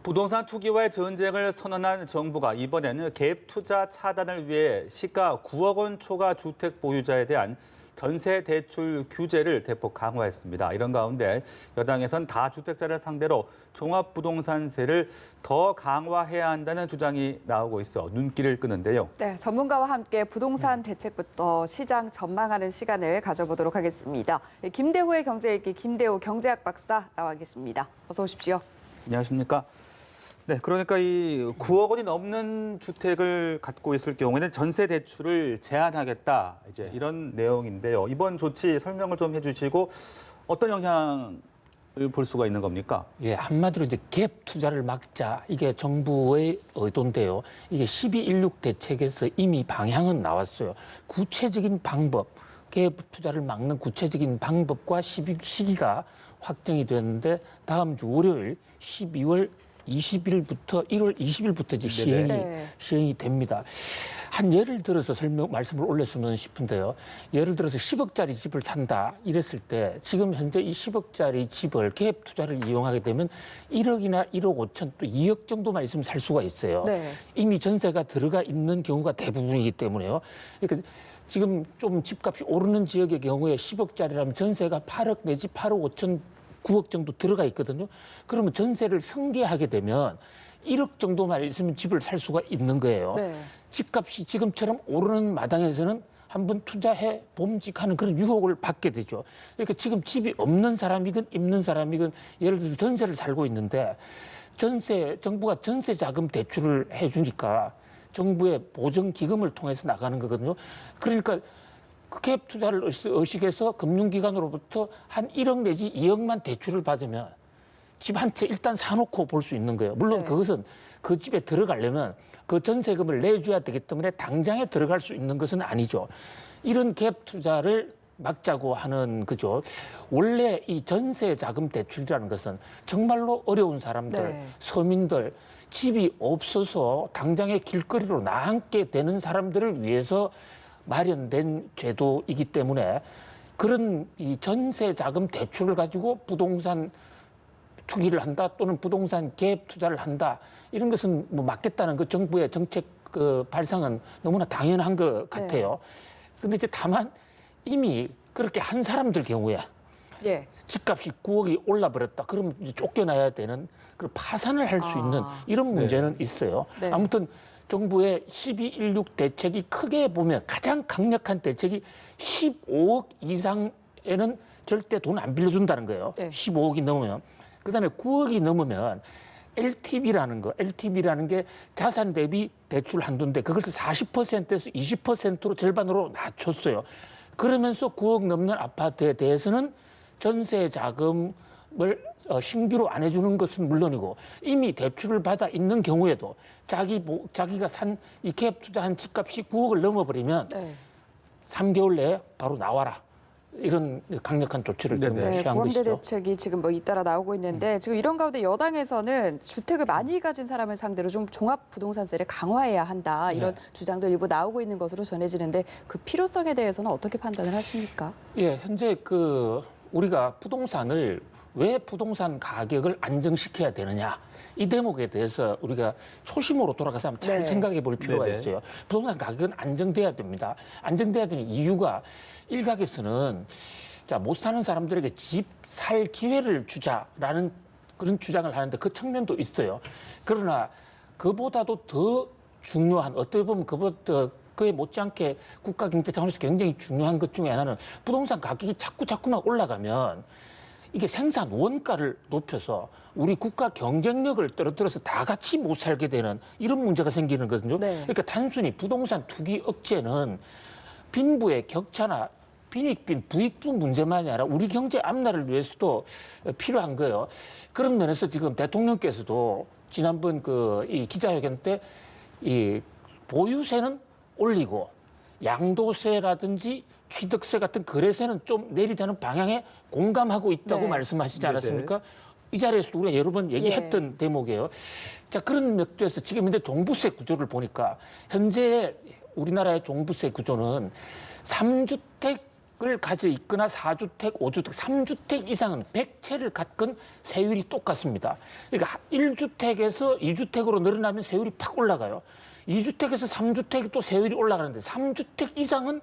부동산 투기와의 전쟁을 선언한 정부가 이번에는 갭 투자 차단을 위해 시가 9억 원 초과 주택 보유자에 대한 전세 대출 규제를 대폭 강화했습니다. 이런 가운데 여당에선 다주택자를 상대로 종합부동산세를 더 강화해야 한다는 주장이 나오고 있어 눈길을 끄는데요. 네, 전문가와 함께 부동산 대책부터 시장 전망하는 시간을 가져보도록 하겠습니다. 김대호의 경제일기 김대호 경제학 박사 나와 계십니다. 어서 오십시오. 안녕하십니까? 네, 그러니까 이 9억 원이 넘는 주택을 갖고 있을 경우에는 전세 대출을 제한하겠다, 이제 이런 내용인데요. 이번 조치 설명을 좀 해주시고 어떤 영향을 볼 수가 있는 겁니까? 예, 한마디로 이제 갭 투자를 막자, 이게 정부의 의도인데요. 이게 12.16 대책에서 이미 방향은 나왔어요. 구체적인 방법, 갭 투자를 막는 구체적인 방법과 시기가 확정이 됐는데 다음 주 월요일 12월 20일부터 1월 20일부터 이제 시행이 됩니다. 한 예를 들어서 말씀을 올렸으면 싶은데요. 예를 들어서 10억짜리 집을 산다 이랬을 때 지금 현재 이 10억짜리 집을 갭 투자를 이용하게 되면 1억이나 1억 5천 또 2억 정도만 있으면 살 수가 있어요. 네. 이미 전세가 들어가 있는 경우가 대부분이기 때문에요. 그러니까 지금 좀 집값이 오르는 지역의 경우에 10억짜리라면 전세가 8억 내지 8억 5천 9억 정도 들어가 있거든요. 그러면 전세를 승계하게 되면 1억 정도만 있으면 집을 살 수가 있는 거예요. 네. 집값이 지금처럼 오르는 마당에서는 한번 투자해 봄직하는 그런 유혹을 받게 되죠. 그러니까 지금 집이 없는 사람이건 있는 사람이건 예를 들어서 전세를 살고 있는데 정부가 전세 자금 대출을 해주니까 정부의 보증 기금을 통해서 나가는 거거든요. 그러니까 갭 투자를 의식해서 금융기관으로부터 한 1억 내지 2억만 대출을 받으면 집 한 채 일단 사놓고 볼 수 있는 거예요. 물론 그것은 그 집에 들어가려면 그 전세금을 내줘야 되기 때문에 당장에 들어갈 수 있는 것은 아니죠. 이런 갭 투자를 막자고 하는 거죠. 원래 이 전세 자금 대출이라는 것은 정말로 어려운 사람들, 서민들, 집이 없어서 당장에 길거리로 나앉게 되는 사람들을 위해서 마련된 제도이기 때문에 그런 이 전세 자금 대출을 가지고 부동산 투기를 한다 또는 부동산 갭 투자를 한다 이런 것은 뭐 막겠다는 그 정부의 정책 그 발상은 너무나 당연한 것 같아요. 근데 이제 다만 이미 그렇게 한 사람들 경우에 집값이 9억이 올라버렸다. 그러면 이제 쫓겨나야 되는 그런 파산을 할 수 있는 이런 문제는 있어요. 아무튼 정부의 12.16 대책이 크게 보면 가장 강력한 대책이 15억 이상에는 절대 돈 안 빌려준다는 거예요. 15억이 넘으면. 그다음에 9억이 넘으면 LTV라는 게 자산 대비 대출 한도인데 그것을 40%에서 20%로 절반으로 낮췄어요. 그러면서 9억 넘는 아파트에 대해서는 전세 자금을 신규로 안 해주는 것은 물론이고 이미 대출을 받아 있는 경우에도 자기가 산 이 갭 투자한 집값이 9억을 넘어버리면 3개월 내에 바로 나와라. 이런 강력한 조치를 지금 취한 보험대 것이죠. 대책이 지금 뭐 잇따라 나오고 있는데 지금 이런 가운데 여당에서는 주택을 많이 가진 사람을 상대로 좀 종합 부동산세를 강화해야 한다 이런 주장도 일부 나오고 있는 것으로 전해지는데 그 필요성에 대해서는 어떻게 판단을 하십니까? 예, 현재 우리가 왜 부동산 가격을 안정시켜야 되느냐 이 대목에 대해서 우리가 초심으로 돌아가서 한번 잘 생각해 볼 필요가 있어요. 부동산 가격은 안정돼야 됩니다. 안정돼야 되는 이유가 일각에서는 못 사는 사람들에게 집 살 기회를 주자라는 그런 주장을 하는데 그 측면도 있어요. 그러나 그보다도 더 중요한 어떻게 보면 그에 못지않게 국가 경제 차원에서 굉장히 중요한 것 중에 하나는 부동산 가격이 자꾸만 올라가면 이게 생산 원가를 높여서 우리 국가 경쟁력을 떨어뜨려서 다 같이 못 살게 되는 이런 문제가 생기는 거거든요. 그러니까 단순히 부동산 투기 억제는 빈부의 격차나 빈익빈 부익부 문제만이 아니라 우리 경제 앞날을 위해서도 필요한 거예요. 그런 면에서 지금 대통령께서도 지난번 이 기자회견 때 이 보유세는 올리고 양도세라든지 취득세 같은 거래세는 좀 내리자는 방향에 공감하고 있다고 말씀하시지 않았습니까? 이 자리에서도 우리가 여러 번 얘기했던 대목이에요. 자, 그런 맥도에서 지금 현재 종부세 구조를 보니까 현재 우리나라의 종부세 구조는 3주택 을 가져 있거나 4주택, 5주택, 3주택 이상은 100채를 갖건 세율이 똑같습니다. 그러니까 1주택에서 2주택으로 늘어나면 세율이 팍 올라가요. 2주택에서 3주택이 또 세율이 올라가는데 3주택 이상은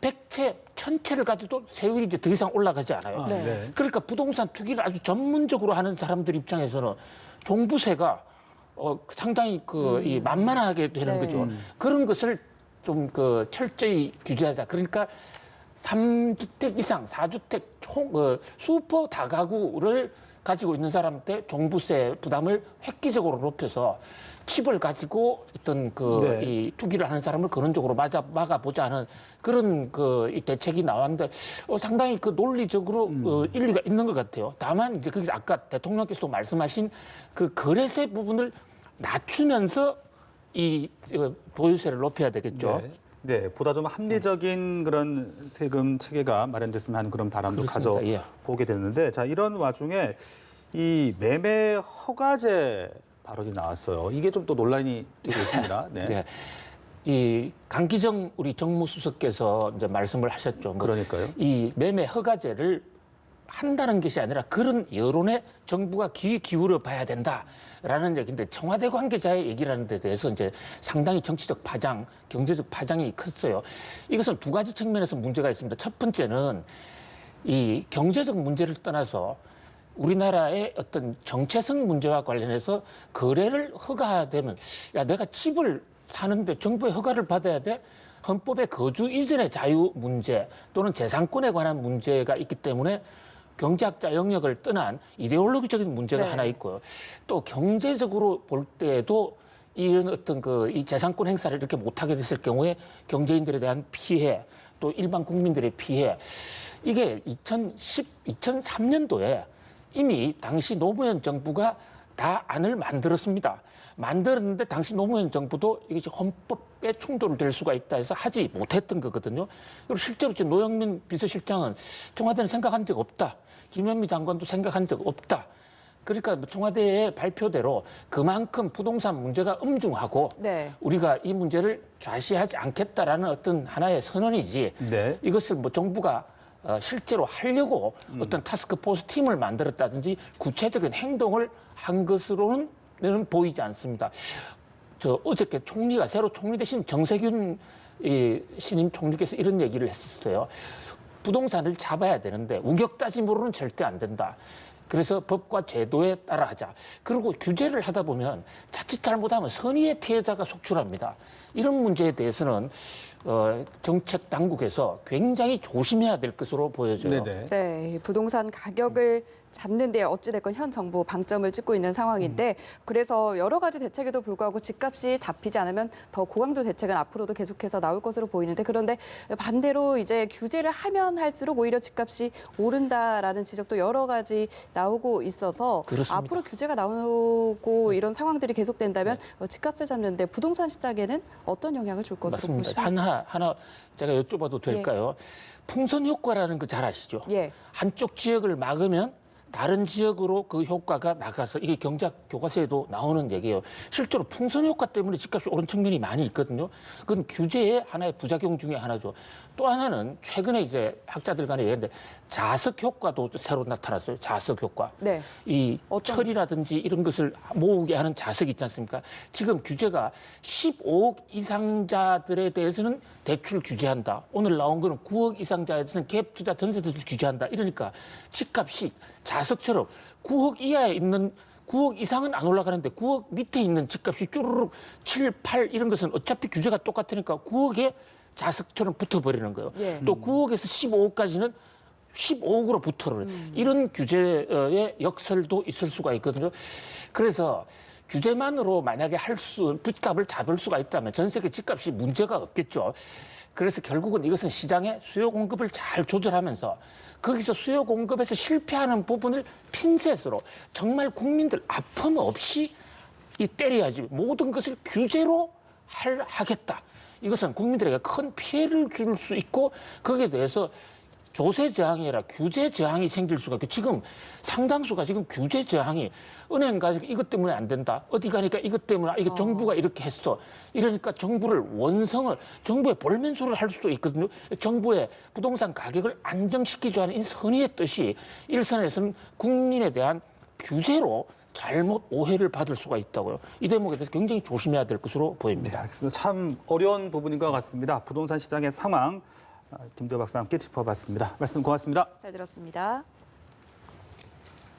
100채, 1000채를 가져도 세율이 이제 더 이상 올라가지 않아요. 네. 그러니까 부동산 투기를 아주 전문적으로 하는 사람들 입장에서는 종부세가 상당히 이 만만하게 되는 네. 거죠. 그런 것을 좀 철저히 규제하자. 그러니까 3주택 이상, 4주택 슈퍼 다가구를 가지고 있는 사람한테 종부세 부담을 획기적으로 높여서 칩을 가지고 어떤 네. 이 투기를 하는 사람을 근원적으로 막아보자 하는 그런 이 대책이 나왔는데 상당히 논리적으로 일리가 있는 것 같아요. 다만 이제 거기서 아까 대통령께서도 말씀하신 그 거래세 부분을 낮추면서 이 보유세를 높여야 되겠죠. 네. 네, 보다 좀 합리적인 그런 세금 체계가 마련됐으면 하는 그런 바람도 그렇습니다. 예. 가져보게 되는데, 자, 이런 와중에 이 매매 허가제 발언이 나왔어요. 이게 좀 또 논란이 되고 있습니다. 네. 네. 이 강기정 우리 정무수석께서 이제 말씀을 하셨죠. 그러니까요. 이 매매 허가제를 한다는 것이 아니라 그런 여론에 정부가 귀 기울여 봐야 된다라는 얘기인데 청와대 관계자의 얘기라는 데 대해서 이제 상당히 정치적 파장, 경제적 파장이 컸어요. 이것은 두 가지 측면에서 문제가 있습니다. 첫 번째는 이 경제적 문제를 떠나서 우리나라의 어떤 정체성 문제와 관련해서 거래를 허가되면 야 내가 집을 사는데 정부의 허가를 받아야 돼? 헌법의 거주 이전의 자유 문제 또는 재산권에 관한 문제가 있기 때문에 경제학자 영역을 떠난 이데올로기적인 문제가 네. 하나 있고요. 또 경제적으로 볼 때에도 이런 어떤 이 재산권 행사를 이렇게 못하게 됐을 경우에 경제인들에 대한 피해 또 일반 국민들의 피해 이게 2003년도에 이미 당시 노무현 정부가 다 안을 만들었습니다. 만들었는데 당시 노무현 정부도 이것이 헌법에 충돌될 수가 있다 해서 하지 못했던 거거든요. 그리고 실제로 지금 노영민 비서실장은 청와대는 생각한 적 없다. 김현미 장관도 생각한 적 없다. 그러니까 청와대의 발표대로 그만큼 부동산 문제가 엄중하고 네. 우리가 이 문제를 좌시하지 않겠다라는 어떤 하나의 선언이지 네. 이것을 정부가 실제로 하려고 어떤 타스크포스 팀을 만들었다든지 구체적인 행동을 한 것으로는 보이지 않습니다. 어저께 총리가 새로 총리 대신 정세균 신임 총리께서 이런 얘기를 했었어요. 부동산을 잡아야 되는데 우격다짐으로는 절대 안 된다. 그래서 법과 제도에 따라하자. 그리고 규제를 하다 보면 자칫 잘못하면 선의의 피해자가 속출합니다. 이런 문제에 대해서는 정책 당국에서 굉장히 조심해야 될 것으로 보여져요. 네네. 네, 부동산 가격을 잡는데 어찌됐건 현 정부 방점을 찍고 있는 상황인데 그래서 여러 가지 대책에도 불구하고 집값이 잡히지 않으면 더 고강도 대책은 앞으로도 계속해서 나올 것으로 보이는데 그런데 반대로 이제 규제를 하면 할수록 오히려 집값이 오른다라는 지적도 여러 가지 나오고 있어서 그렇습니다. 앞으로 규제가 나오고 이런 상황들이 계속된다면 집값을 잡는데 부동산 시장에는 어떤 영향을 줄 것으로 맞습니다. 보십니까? 하나 제가 여쭤봐도 될까요? 풍선 효과라는 거 잘 아시죠? 예. 한쪽 지역을 막으면 다른 지역으로 그 효과가 나가서 이게 경제학 교과서에도 나오는 얘기예요. 실제로 풍선 효과 때문에 집값이 오른 측면이 많이 있거든요. 그건 규제의 하나의 부작용 중에 하나죠. 또 하나는 최근에 이제 학자들 간에 얘기하는데 자석 효과도 새로 나타났어요. 자석 효과. 네. 이 어떤- 철이라든지 이런 것을 모으게 하는 자석이 있지 않습니까? 지금 규제가 15억 이상자들에 대해서는 대출 규제한다. 오늘 나온 거는 9억 이상자에 대해서는 갭 투자 전세 대출 규제한다. 이러니까 집값이 자석처럼 9억 이하에 있는 9억 이상은 안 올라가는데 9억 밑에 있는 집값이 쭈르륵 7, 8 이런 것은 어차피 규제가 똑같으니까 9억에 자석처럼 붙어버리는 거예요. 예. 또 9억에서 15억까지는 15억으로 붙어버려요. 이런 규제의 역설도 있을 수가 있거든요. 그래서 규제만으로 만약에 집값을 잡을 수가 있다면 전 세계 집값이 문제가 없겠죠. 그래서 결국은 이것은 시장의 수요 공급을 잘 조절하면서 거기서 수요 공급에서 실패하는 부분을 핀셋으로 정말 국민들 아픔 없이 때려야지 모든 것을 규제로 하겠다. 이것은 국민들에게 큰 피해를 줄 수 있고 거기에 대해서 조세 저항이 아니라 규제 저항이 생길 수가 있고 지금 상당수가 지금 규제 저항이 은행 가지고 이것 때문에 안 된다. 어디 가니까 이것 때문에 이거 정부가 이렇게 했어. 이러니까 정부를 정부의 볼멘소를 할 수도 있거든요. 정부의 부동산 가격을 안정시키자 하는 이 선의의 뜻이 일선에서는 국민에 대한 규제로 잘못 오해를 받을 수가 있다고요. 이 대목에 대해서 굉장히 조심해야 될 것으로 네, 보입니다. 알겠습니다. 참 어려운 부분인 것 같습니다. 부동산 시장의 상황 김도희 박사와 함께 짚어봤습니다. 말씀 고맙습니다. 잘 들었습니다.